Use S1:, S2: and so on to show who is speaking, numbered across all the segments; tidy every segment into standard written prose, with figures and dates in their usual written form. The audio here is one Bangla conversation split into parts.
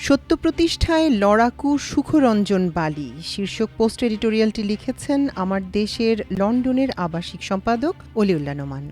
S1: সত্য প্রতিষ্ঠায় লড়াকু সুখরঞ্জন বালি শীর্ষক পোস্ট এডিটোরিয়ালটি লিখেছেন আমার দেশের লন্ডনের আবাসিক সম্পাদক অলিউল্লাহ নোমান।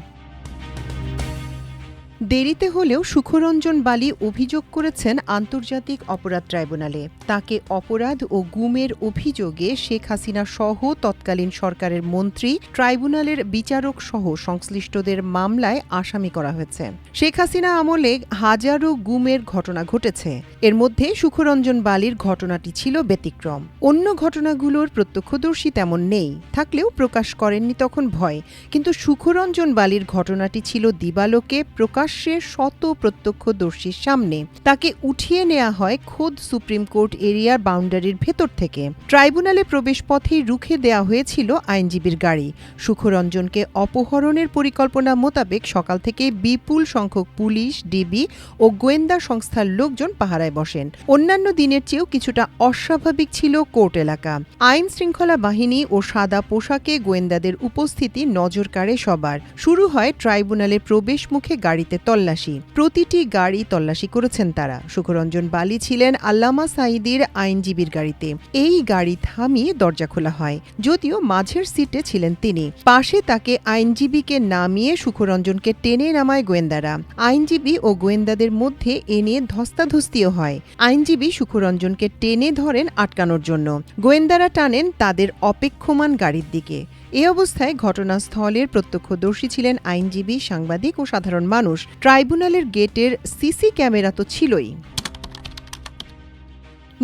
S1: দেরিতে হলেও সুখরঞ্জন বালি অভিযোগ করেছেন আন্তর্জাতিক অপরাধ ট্রাইব্যুনালে। তাকে অপরাধ ও গুমের অভিযোগে শেখ হাসিনা সহ তৎকালীন সরকারের মন্ত্রী, ট্রাইব্যুনালের বিচারক সহ সংশ্লিষ্টদের মামলায় আসামি করা হয়েছে। শেখ হাসিনা আমলে হাজারো গুমের ঘটনা ঘটেছে। এর মধ্যে সুখরঞ্জন বালির ঘটনাটি ছিল ব্যতিক্রম। অন্য ঘটনাগুলোর প্রত্যক্ষদর্শী তেমন নেই, থাকলেও প্রকাশ করেননি তখন ভয়। কিন্তু সুখরঞ্জন বালির ঘটনাটি ছিল দিবালোকে, প্রকাশ্যে শত প্রত্যক্ষদর্শীর সামনে। তাকে উঠিয়ে নেওয়া হয় খোদ সুপ্রিম কোর্ট এরিয়ার বাউন্ডারির ভেতর থেকে। ট্রাইব্যুনালে প্রবেশ পথেই রুখে দেওয়া হয়েছিল আইনজীবীর গাড়ি। সুখরঞ্জনকে অপহরণের পরিকল্পনা মোতাবেক সকাল থেকে বিপুল সংখ্যক পুলিশ, ডিবি ও গোয়েন্দা সংস্থার লোকজন পাহারায় বসেন। অন্যান্য দিনের চেয়েও কিছুটা অস্বাভাবিক ছিল কোর্ট এলাকা। আইন শৃঙ্খলা বাহিনী ও সাদা পোশাকে গোয়েন্দাদের উপস্থিতি নজর কাড়ে সবার। শুরু হয় ট্রাইব্যুনালের প্রবেশ মুখে গাড়িতে তল্লাশি। প্রতিটি গাড়ি তল্লাশি করেছেন তারা। সুখরঞ্জন বালি ছিলেন আল্লামা সাঈদীর আইনজীবীর গাড়িতে। এই গাড়ি থামিয়ে দরজা খোলা হয়, যদিও মাঝের সিটে ছিলেন তিনি। পাশে তাকে আইনজীবীকে নামিয়ে সুখরঞ্জনকে টেনে নামায় গোয়েন্দারা। আইনজীবী ও গোয়েন্দাদের মধ্যে এ নিয়ে ধস্তাধস্তিও হয়। আইনজীবী সুখরঞ্জনকে টেনে ধরেন আটকানোর জন্য। গোয়েন্দারা টানেন তাদের অপেক্ষমান গাড়ির দিকে। এ অবস্থায় ঘটনাস্থলের প্রত্যক্ষদর্শী ছিলেন আইনজীবী, সাংবাদিক ও সাধারণ মানুষ। ট্রাইব্যুনালের গেটের সিসি ক্যামেরা তো ছিলই।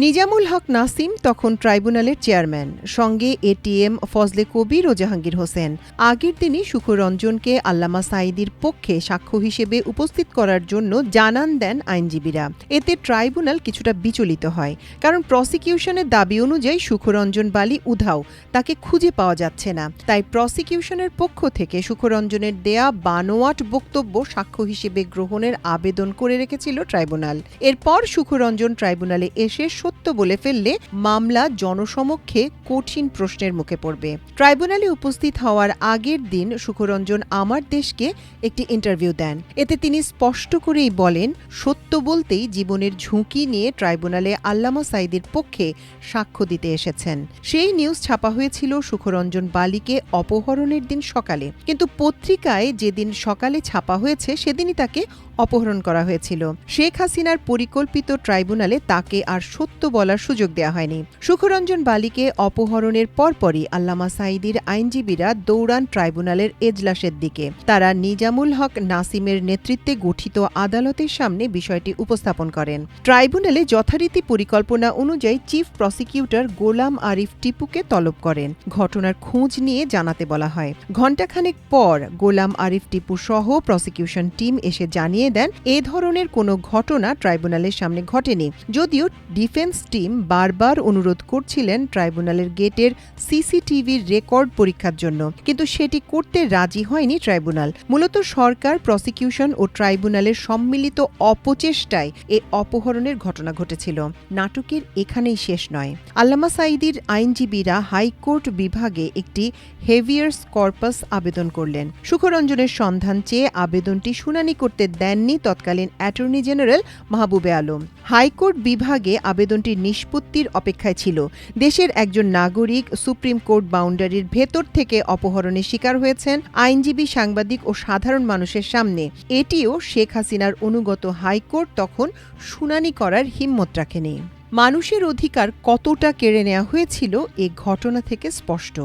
S1: নিজামুল হক নাসিম তখন ট্রাইব্যুনালের চেয়ারম্যান, সঙ্গে এটিএম ফজলে কবির ও জাহাঙ্গীর হোসেন। আগের দিনই সুখরঞ্জনকে আল্লামা সাঈদীর পক্ষে সাক্ষ্য হিসেবে উপস্থিত করার জন্য জানান দেন আইনজীবীরা। এতে ট্রাইব্যুনাল কিছুটা বিচলিত হয়, কারণ প্রসিকিউশনের দাবি অনুযায়ী সুখরঞ্জন বালি উধাও, তাকে খুঁজে পাওয়া যাচ্ছে না। তাই প্রসিকিউশনের পক্ষ থেকে সুখরঞ্জনের দেয়া বানোয়াট বক্তব্য সাক্ষ্য হিসেবে গ্রহণের আবেদন করে রেখেছিল ট্রাইব্যুনাল। এরপর সুখরঞ্জন ট্রাইব্যুনালে এসে সত্য বলে ফেললে মামলা জনসমক্ষে কঠিন প্রশ্নের মুখে পড়বে। ট্রাইব্যুনালে উপস্থিত হওয়ার আগের দিন সুখরঞ্জন আমার দেশকে একটি ইন্টারভিউ দেন। এতে তিনি স্পষ্ট করেই বলেন, সত্য বলতেই জীবনের ঝুঁকি নিয়ে ট্রাইব্যুনালে আল্লামা সাঈদীর পক্ষে সাক্ষ্য দিতে এসেছেন। সেই নিউজ ছাপা হয়েছিল সুখরঞ্জন বালিকে অপহরণের দিন সকালে, কিন্তু পত্রিকায় যেদিন সকালে ছাপা হয়েছে সেদিনই তাকে অপহরণ করা হয়েছিল। শেখ হাসিনার পরিকল্পিত ট্রাইব্যুনালে তাকে আর সত্য বলার সুযোগ দেওয়া হয়নি। সুখরঞ্জন বালিকে অপহরণের পরপরই আল্লামা সাঈদীর আইনজীবীরা দৌড়ান ট্রাইব্যুনালের এজলাসের দিকে। তারা নিজামুল হক নাসিমের নেতৃত্বে গঠিত আদালতের সামনে বিষয়টি উপস্থাপন করেন। ট্রাইব্যুনালে যথারীতি পরিকল্পনা অনুযায়ী চিফ প্রসিকিউটর গোলাম আরিফ টিপুকে তলব করেন। ঘটনার খোঁজ নিয়ে জানাতে বলা হয়। ঘণ্টাখানেক পর গোলাম আরিফ টিপু সহ প্রসিকিউশন টিম এসে জানিয়ে দেন এ ধরনের কোনো ঘটনা ট্রাইব্যুনালের সামনে ঘটেনি। যদিও ডিফেন্স টিম বারবার অনুরোধ করছিলেন ট্রাইব্যুনালের গেটের সিসিটিভির রেকর্ড পরীক্ষার জন্য, কিন্তু সেটি করতে রাজি হয়নি ট্রাইব্যুনাল। মূলত সরকার, প্রসিকিউশন ও ট্রাইব্যুনালের সম্মিলিত অপচেষ্টায় এ অপহরণের ঘটনা ঘটেছিল। নাটকের এখানেই শেষ নয়। আল্লামা সাঈদীর আইনজীবীরা হাইকোর্ট বিভাগে একটি হেভিয়ার্স কর্পাস আবেদন করলেন। সুখরঞ্জনের সন্ধান চেয়ে আবেদনটি শুনানি করতে দেননি তৎকালীন attorney general Mahbubey Alam. High court বিভাগে আবেদনটির নিষ্পত্তির অপেক্ষায় ছিল। দেশের একজন নাগরিক সুপ্রিম কোর্ট বাউন্ডারির ভেতর থেকে অপহরণের শিকার হয়েছেন, আইনজীবী, সাংবাদিক ও সাধারণ মানুষের সামনে। এটিও শেখ হাসিনার অনুগত হাইকোর্ট তখন শুনানি করার হিম্মত রাখেনি। মানুষের অধিকার কতটা কেড়ে নেওয়া হয়েছিল এ ঘটনা থেকে স্পষ্ট।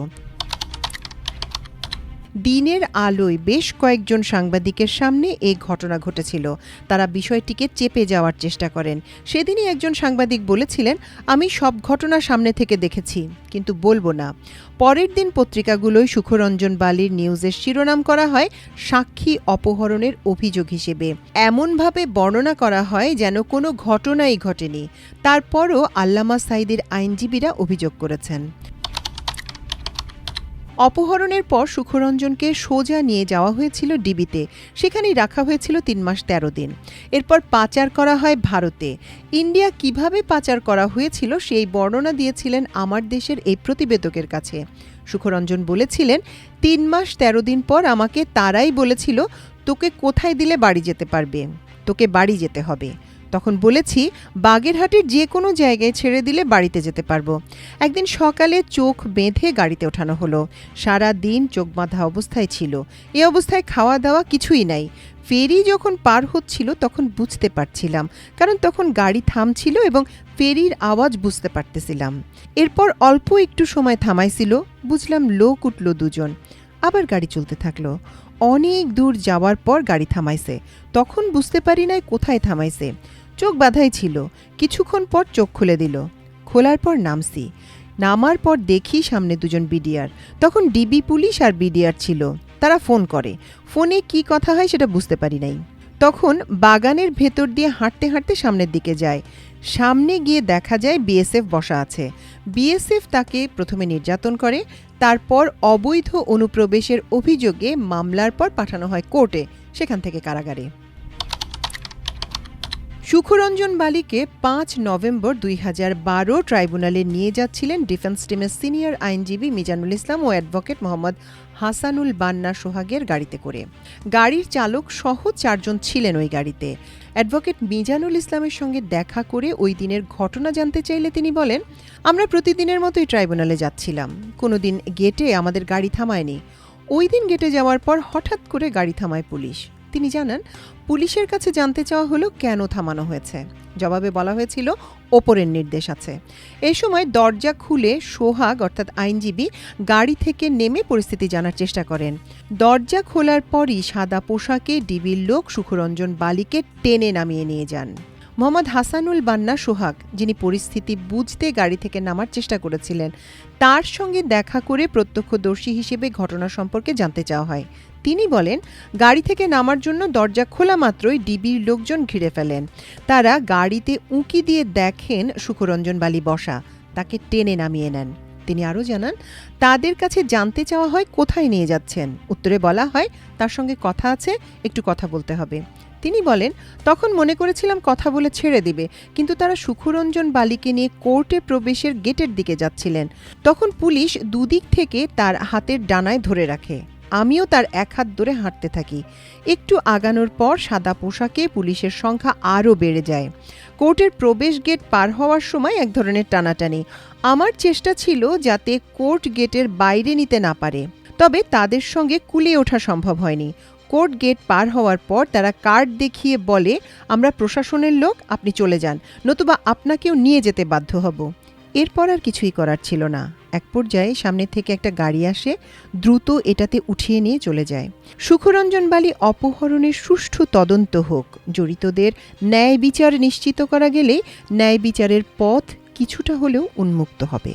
S1: দিনের আলোয় বেশ কয়েকজন সাংবাদিকের সামনে এ ঘটনা ঘটেছিল। তারা বিষয়টিকে চেপে যাওয়ার চেষ্টা করেন। সেদিনই একজন সাংবাদিক বলেছিলেন, আমি সব ঘটনা সামনে থেকে দেখেছি, কিন্তু বলবো না। পরের দিন পত্রিকাগুলোয় সুখরঞ্জন বালির নিউজের শিরোনাম করা হয় সাক্ষী অপহরণের অভিযোগ হিসেবে। এমনভাবে বর্ণনা করা হয় যেন কোনো ঘটনাই ঘটেনি। তারপরও আল্লামা সাঈদীর আইনজীবীরা অভিযোগ করেছেন। অপহরণের পর সুখরঞ্জনকে সোজা নিয়ে যাওয়া হয়েছিল ডিবিতে। সেখানেই রাখা হয়েছিল 3 মাস 13 দিন। এরপর পাচার করা হয় ভারতে। ইন্ডিয়া কিভাবে পাচার করা হয়েছিল সেই বর্ণনা দিয়েছিলেন আমার দেশের এই প্রতিবেদকের কাছে। সুখরঞ্জন বলেছিলেন, 3 মাস 13 দিন পর আমাকে তারাই বলেছিল, তোকে কোথায় দিলে বাড়ি যেতে পারবে, তোকে বাড়ি যেতে হবে। তখন বলেছি বাগেরহাটের যে কোনো জায়গায় ছেড়ে দিলে বাড়িতে যেতে পারবো। একদিন সকালে চোখ বেঁধে গাড়িতে ওঠানো হলো। সারা দিন চোখ বাঁধা অবস্থায় ছিল। এ অবস্থায় খাওয়া দাওয়া কিছুই নাই। ফেরি যখন পার হচ্ছিল তখন বুঝতে পারছিলাম, কারণ তখন গাড়ি থামছিল এবং ফেরির আওয়াজ বুঝতে পারতেছিলাম। এরপর অল্প একটু সময় থামাইছিল, বুঝলাম লোক উঠল দুজন, আবার গাড়ি চলতে থাকলো। অনেক দূর যাওয়ার পর গাড়ি থামাইছে, তখন বুঝতে পারি নাই কোথায় থামাইছে। চোখ বাঁধাই ছিল। কিছুক্ষণ পর চোখ খুলে দিল। খোলার পর নামছি। নামার পর দেখি সামনে দুজন বিডিআর। তখন ডিবি পুলিশ আর বিডিআর ছিল। তারা ফোন করে। ফোনে কি কথা হয় সেটা বুঝতে পারি নাই। তখন বাগানের ভেতর দিয়ে হাঁটতে হাঁটতে সামনের দিকে যায়। সামনে গিয়ে দেখা যায় বিএসএফ বসা আছে। বিএসএফ তাকে প্রথমে নির্যাতন করে, তারপর অবৈধ অনুপ্রবেশের অভিযোগে মামলার পর পাঠানো হয় কোর্টে, সেখান থেকে কারাগারে। সুখরঞ্জন বালিকে ৫ নভেম্বর ২০১২ ট্রাইব্যুনালে নিয়ে যাচ্ছিলেন ডিফেন্স টিমের সিনিয়র আইনজীবী মিজানুল ইসলাম ও অ্যাডভোকেট মোহাম্মদ হাসানুল বান্না সোহাগের গাড়িতে করে। গাড়ির চালক সহ ৪ জন ছিলেন ওই গাড়িতে। অ্যাডভোকেট মিজানুল ইসলামের সঙ্গে দেখা করে ওই দিনের ঘটনা জানতে চাইলে তিনি বলেন, আমরা প্রতিদিনের মতোই ট্রাইব্যুনালে যাচ্ছিলাম। কোনোদিন গেটে আমাদের গাড়ি থামায়নি। ওই দিন গেটে যাওয়ার পর হঠাৎ করে গাড়ি থামায় পুলিশ। তিনি জানান, পুলিশের কাছে জানতে চাওয়া হলো কেন থামানো হয়েছে। জবাবে বলা হয়েছিল ওপরের নির্দেশ আছে। এই সময় দরজা খুলে সোহাগ অর্থাৎ আইনজীবী গাড়ি থেকে নেমে পরিস্থিতি জানার চেষ্টা করেন। দরজা খোলার পরই সাদা পোশাকে ডিবির লোক সুখরঞ্জন বালিকে টেনে নামিয়ে নিয়ে যান। মোহাম্মদ হাসানুল বান্না সোহাগ, যিনি পরিস্থিতি বুঝতে গাড়ি থেকে নামার চেষ্টা করেছিলেন, তার সঙ্গে দেখা করে প্রত্যক্ষদর্শী হিসেবে ঘটনা সম্পর্কে জানতে চাওয়া হয়। তিনি বলেন, গাড়ি থেকে নামার জন্য দরজা খোলা মাত্রই ডিবির লোকজন ঘিরে ফেলেন। তারা গাড়িতে উঁকি দিয়ে দেখেন সুখরঞ্জন বালি বসা, তাকে টেনে নামিয়ে নেন। তিনি আরও জানান, তাদের কাছে জানতে চাওয়া হয় কোথায় নিয়ে যাচ্ছেন। উত্তরে বলা হয় তার সঙ্গে কথা আছে, একটু কথা বলতে হবে। তিনি বলেন, তখন মনে করেছিলাম কথা বলে ছেড়ে দিবে, কিন্তু তারা সুখরঞ্জন বালিকে নিয়ে কোর্টে প্রবেশের গেটের দিকে যাচ্ছিলেন। তখন পুলিশ দুদিক থেকে তার হাতের ডানায় ধরে রাখে। আমিও তার এক হাত ধরে হাঁটতে থাকি। একটু আগানোর পর সাদা পোশাকে পুলিশের সংখ্যা আরও বেড়ে যায়। কোর্টের প্রবেশ গেট পার হওয়ার সময় এক ধরনের টানাটানি। আমার চেষ্টা ছিল যাতে কোর্ট গেটের বাইরে নিতে না পারে, তবে তাদের সঙ্গে কুলিয়ে ওঠা সম্ভব হয়নি। কোর্ট গেট পার হওয়ার পর তারা কার্ড দেখিয়ে বলে, আমরা প্রশাসনের লোক, আপনি চলে যান, নতুবা আপনাকেও নিয়ে যেতে বাধ্য হব। এরপর আর কিছুই করার ছিল না। এক পর্যায়ে সামনে থেকে একটা গাড়ি আসে, দ্রুত এটাতে উঠিয়ে নিয়ে চলে যায়। সুখরঞ্জন বালি অপহরণের সুষ্ঠু তদন্ত হোক, জড়িতদের ন্যায় বিচার নিশ্চিত করা গেলে ন্যায় বিচারের পথ কিছুটা হলেও উন্মুক্ত হবে।